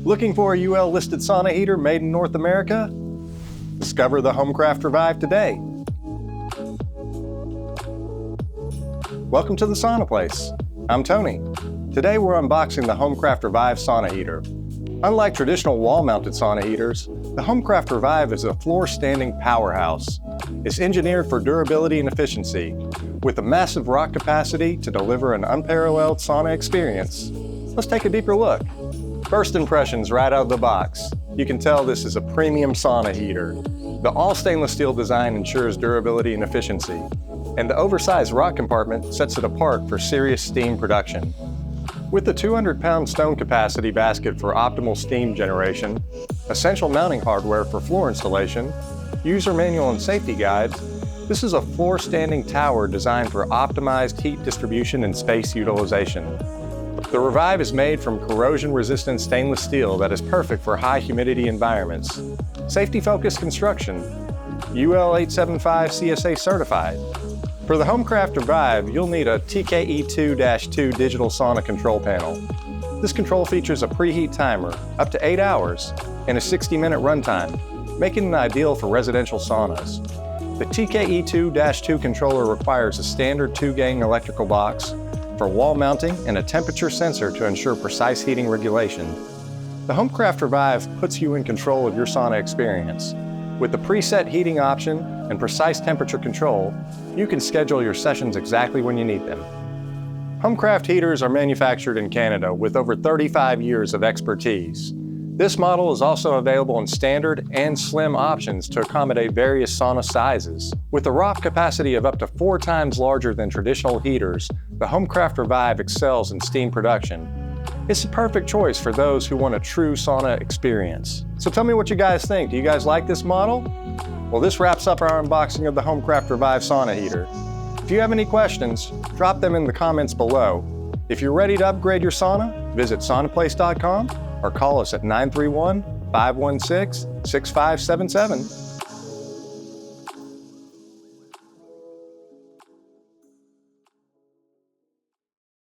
Looking for a UL listed sauna heater made in North America? Discover the Homecraft Revive today. Welcome to the Sauna Place. I'm Tony. Today we're unboxing the Homecraft Revive sauna heater. Unlike traditional wall-mounted sauna heaters, the Homecraft Revive is a floor-standing powerhouse. It's engineered for durability and efficiency, with a massive rock capacity to deliver an unparalleled sauna experience. Let's take a deeper look. First impressions right out of the box. You can tell this is a premium sauna heater. The all-stainless steel design ensures durability and efficiency, and the oversized rock compartment sets it apart for serious steam production. With the 200-pound stone capacity basket for optimal steam generation, essential mounting hardware for floor installation, user manual and safety guides, this is a floor-standing tower designed for optimized heat distribution and space utilization. The Revive is made from corrosion-resistant stainless steel that is perfect for high-humidity environments. Safety-focused construction, UL875 CSA certified. For the Homecraft Revive, you'll need a TKE2-2 digital sauna control panel. This control features a preheat timer, up to 8 hours, and a 60-minute runtime, making it ideal for residential saunas. The TKE2-2 controller requires a standard 2-gang electrical box for wall mounting and a temperature sensor to ensure precise heating regulation. The Homecraft Revive puts you in control of your sauna experience. With the preset heating option and precise temperature control, you can schedule your sessions exactly when you need them. Homecraft heaters are manufactured in Canada with over 35 years of expertise. This model is also available in standard and slim options to accommodate various sauna sizes. With a ROP capacity of up to 4 times larger than traditional heaters, the Homecraft Revive excels in steam production. It's the perfect choice for those who want a true sauna experience. So tell me what you guys think. Do you guys like this model? Well, this wraps up our unboxing of the Homecraft Revive sauna heater. If you have any questions, drop them in the comments below. If you're ready to upgrade your sauna, visit saunaplace.com or call us at 931-516-6577.